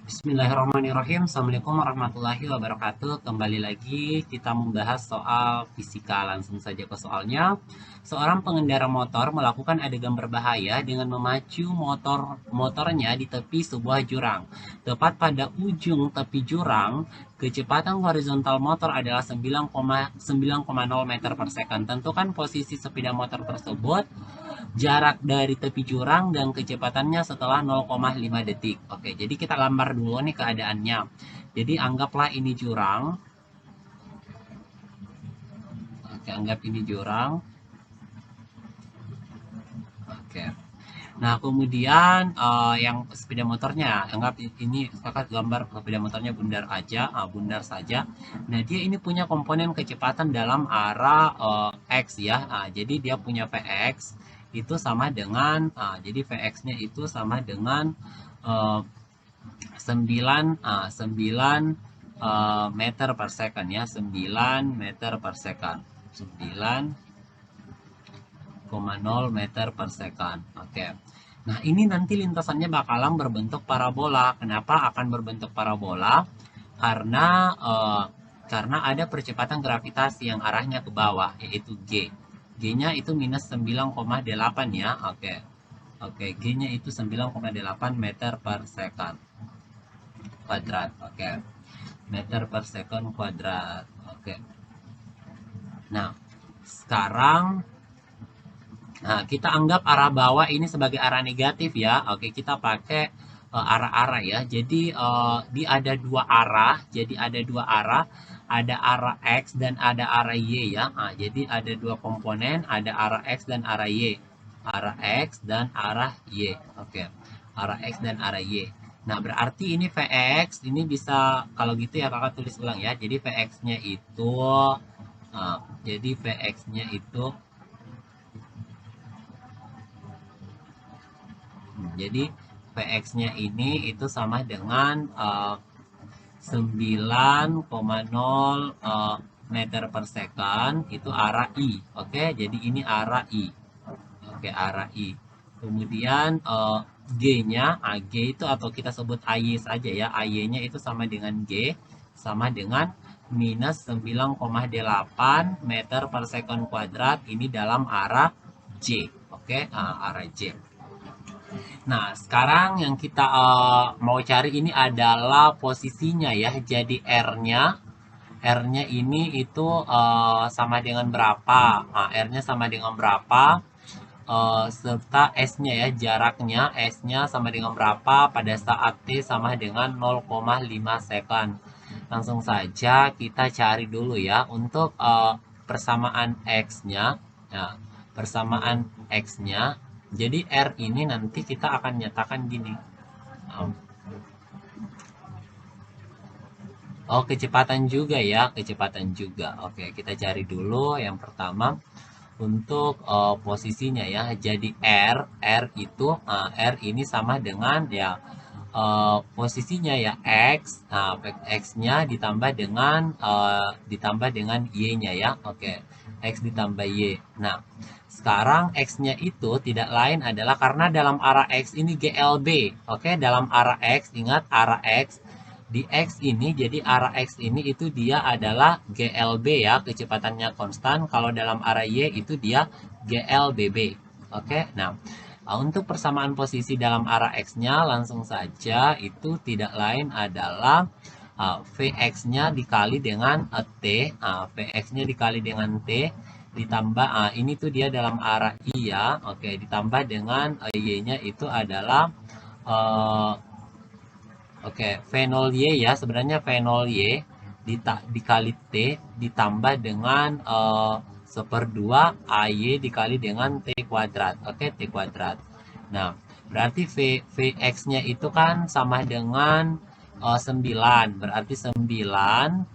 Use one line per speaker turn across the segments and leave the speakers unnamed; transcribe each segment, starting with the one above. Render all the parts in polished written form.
Bismillahirrahmanirrahim. Assalamualaikum warahmatullahi wabarakatuh. Kembali lagi kita membahas soal fisika. Langsung saja ke soalnya. Seorang pengendara motor melakukan adegan berbahaya dengan memacu motornya di tepi sebuah jurang. Tepat pada ujung tepi jurang, kecepatan horizontal motor adalah 9,9,0 meter per second. Tentukan posisi sepeda motor tersebut, jarak dari tepi jurang, dan kecepatannya setelah 0,5 detik. Oke, jadi kita gambar dulu nih keadaannya. Jadi anggaplah ini jurang. Oke, anggap ini jurang. Oke. Nah, kemudian yang sepeda motornya, anggap ini kakak gambar sepeda motornya bundar aja, bundar saja. Nah, dia ini punya komponen kecepatan dalam arah X ya. Jadi dia punya Vx itu sama dengan, jadi Vx-nya itu sama dengan eh, 9 meter per second ya, 9 meter per second. 9,0 meter per second. Oke. Nah, ini nanti lintasannya bakalan berbentuk parabola. Kenapa akan berbentuk parabola? Karena karena ada percepatan gravitasi yang arahnya ke bawah, yaitu G. G-nya itu minus 9,8 ya. Oke. Oke, G-nya itu 9,8 meter per second kuadrat. Oke. Meter per second kuadrat. Oke. Nah, sekarang kita anggap arah bawah ini sebagai arah negatif ya. Oke, kita pakai arah-arah ya. Jadi di ada dua arah. Jadi ada dua arah. Ada arah X dan ada arah Y ya. Jadi ada dua komponen. Ada arah X dan arah Y. Arah X dan arah Y. Oke. Arah X dan arah Y. Nah, berarti ini Vx. Ini bisa, kalau gitu ya kakak tulis ulang ya. Jadi Vx-nya itu. Jadi Vx-nya itu. Jadi Vx-nya ini itu sama dengan 9,0 meter per second, itu arah I. Oke, jadi ini arah I. Oke, arah I. Kemudian G-nya, G itu atau kita sebut AY saja ya. AY-nya itu sama dengan G, sama dengan minus 9,8 meter per second kuadrat. Ini dalam arah J. Oke, arah J. Nah, sekarang yang kita mau cari ini adalah posisinya ya. Jadi R-nya ini itu sama dengan berapa? Nah, R-nya sama dengan berapa? Serta S-nya ya, jaraknya S-nya sama dengan berapa pada saat T sama dengan 0,5 second. Langsung saja kita cari dulu ya untuk persamaan X-nya. Nah, persamaan X-nya. Jadi R ini nanti kita akan nyatakan gini. Um, Oh, kecepatan juga ya, kecepatan juga. Oke, kita cari dulu yang pertama untuk posisinya ya. Jadi R ini sama dengan ya posisinya ya X. Nah, X-nya ditambah dengan Y-nya ya. Oke, X ditambah Y. Nah, sekarang X-nya itu tidak lain adalah karena dalam arah X ini GLB. Oke, dalam arah X, ingat arah X. Di X ini, jadi arah X ini itu dia adalah GLB ya, kecepatannya konstan. Kalau dalam arah Y itu dia GLBB. Oke, nah untuk persamaan posisi dalam arah X-nya langsung saja itu tidak lain adalah Vx-nya dikali dengan T. Vx-nya dikali dengan T ditambah ini tuh dia dalam arah I ya. Oke, ditambah dengan Y-nya itu adalah uh, oke, V0Y ya, sebenarnya V0Y dikali T ditambah dengan 1/2 AY dikali dengan T kuadrat. Oke, T kuadrat. Nah, berarti Vx-nya itu kan sama dengan 9. Berarti 9,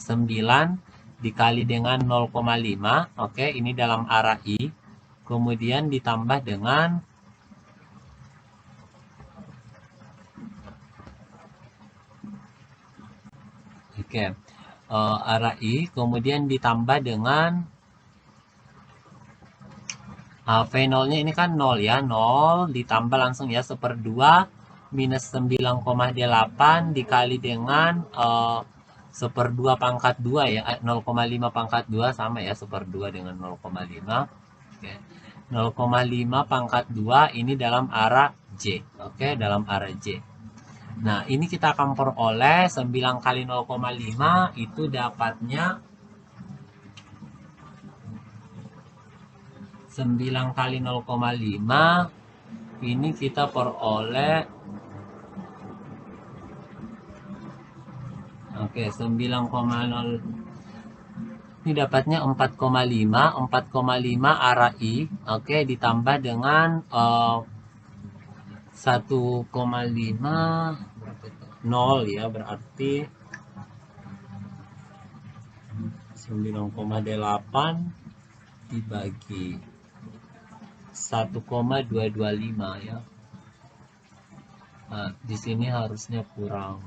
9 dikali dengan 0,5. Oke, ini dalam arah I. Kemudian ditambah dengan Oke, arah I, kemudian ditambah dengan V0-nya ini kan 0 ya, 0 ditambah langsung ya 1/2 minus 9,8 dikali dengan 1/2 pangkat 2 ya, 0,5 pangkat 2 sama ya, 1/2 dengan 0,5. Oke. 0,5 pangkat 2 ini dalam arah J. Oke, dalam arah J. Nah, ini kita akan peroleh 9 kali 0,5 itu dapatnya 9 kali 0,5 ini kita peroleh oke 9,0 ini dapatnya 4,5 arah I oke ditambah dengan 1,5 0 ya berarti 9,8 dibagi 1,225 ya. Nah, di sini harusnya kurang.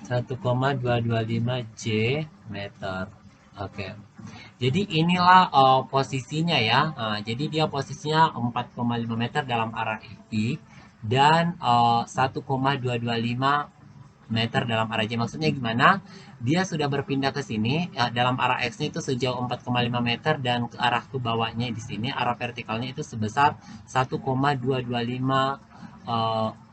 Satu koma 225 J meter. Oke. Jadi inilah posisinya ya. Jadi dia posisinya 4,5 meter dalam arah I dan 1,225 meter dalam arah J. Maksudnya gimana? Dia sudah berpindah ke sini dalam arah X-nya itu sejauh 4,5 meter dan ke arah ke bawahnya di sini arah vertikalnya itu sebesar 1,225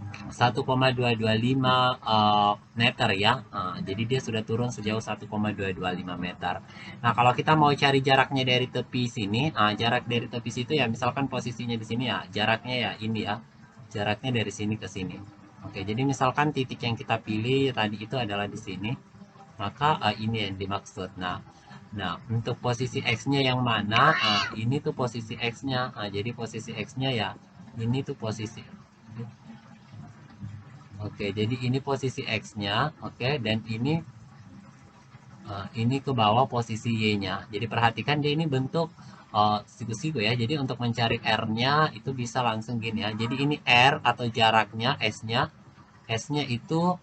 1,225 meter ya. Jadi dia sudah turun sejauh 1,225 meter. Nah, kalau kita mau cari jaraknya dari tepi sini, jarak dari tepi situ ya misalkan posisinya di sini ya, jaraknya ya ini ya. Jaraknya dari sini ke sini. Oke, jadi misalkan titik yang kita pilih tadi itu adalah di sini, maka ini yang dimaksud. Nah, untuk posisi X-nya yang mana? Ini tuh posisi X-nya. Jadi posisi X-nya ya, ini tuh posisi. Oke, jadi ini posisi X-nya, oke, dan ini ke bawah posisi Y-nya. Jadi perhatikan dia ini bentuk siku-siku ya. Jadi untuk mencari R-nya itu bisa langsung gini ya. Jadi ini R atau jaraknya S-nya itu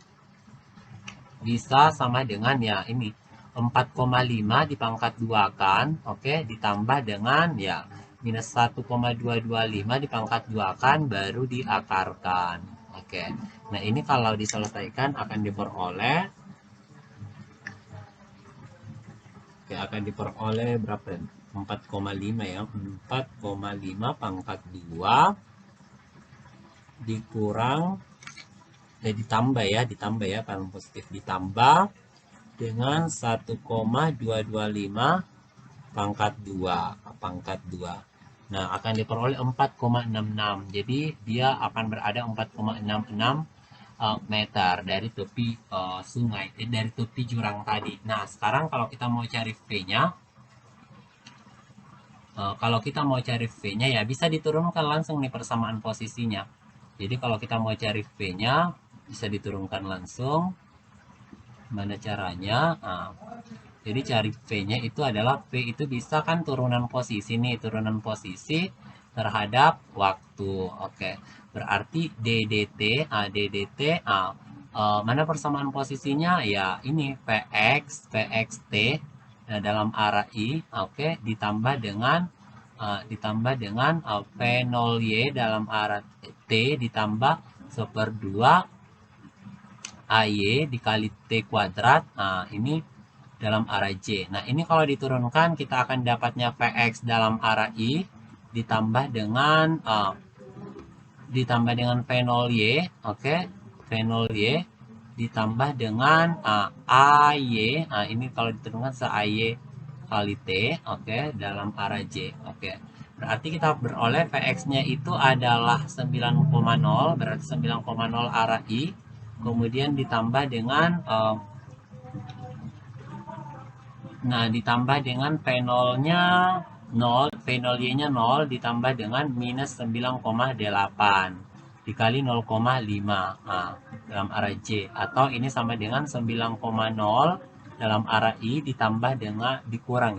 bisa sama dengan ya ini 4,5 dipangkat 2 kan, oke, ditambah dengan ya minus 1,225 dipangkat 2 kan, baru diakarkan. Oke, nah ini kalau diselesaikan akan diperoleh berapa? 4,5 ya, 4,5 pangkat 2 dikurang ditambah ya kalau positif ditambah dengan 1,225 pangkat 2. Nah, akan diperoleh 4,66. Jadi dia akan berada 4,66 meter dari tepi sungai, dari tepi jurang tadi. Nah, sekarang kalau kita mau cari V-nya, ya bisa diturunkan langsung nih persamaan posisinya. Jadi kalau kita mau cari V-nya, bisa diturunkan langsung. Mana caranya? Jadi cari V-nya itu adalah V itu bisa kan turunan posisi nih, turunan posisi terhadap waktu. Oke, berarti DDT, mana persamaan posisinya? Ya ini VXT dalam arah I, oke, ditambah dengan V0Y dalam arah T ditambah 1/2 AY dikali T kuadrat. Nah, ini dalam arah J. Nah, ini kalau diturunkan kita akan dapatnya Vx dalam arah I ditambah dengan V0Y, oke, V0Y ditambah dengan AY. Nah, ini kalau diturunkan se-AY kali T, oke, dalam arah J. Oke. Berarti kita beroleh Vx-nya itu adalah 9,0, berarti 9,0 arah I. Kemudian ditambah dengan ditambah dengan V0-nya 0, V0Y-nya 0 ditambah dengan minus 9,8 dikali 0,5 dalam arah J, atau ini sama dengan 9,0 dalam arah I ditambah dengan dikurang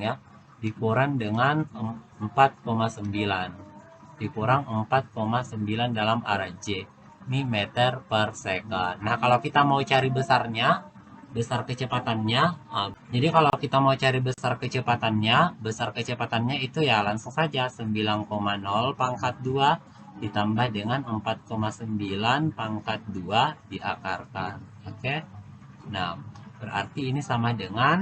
dengan 4,9 dikurang 4,9 dalam arah J. Ini meter per second. Nah, kalau kita mau cari besarnya, besar kecepatannya. Jadi kalau kita mau cari besar kecepatannya itu ya langsung saja 9,0 pangkat 2 ditambah dengan 4,9 pangkat 2 diakarkan. Oke. Nah, berarti ini sama dengan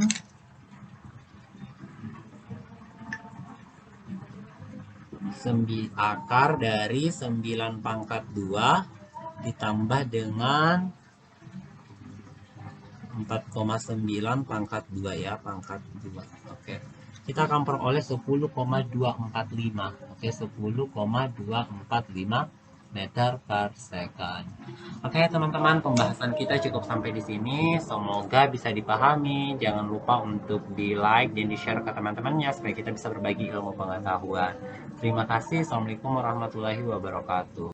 akar dari 9 pangkat 2 ditambah dengan 4,9 pangkat 2 ya, pangkat 2. Oke. Kita akan peroleh 10,245. Oke, 10,245 meter per second. Oke, teman-teman, pembahasan kita cukup sampai di sini. Semoga bisa dipahami. Jangan lupa untuk di-like dan di-share ke teman-temannya supaya kita bisa berbagi ilmu pengetahuan. Terima kasih. Assalamualaikum warahmatullahi wabarakatuh.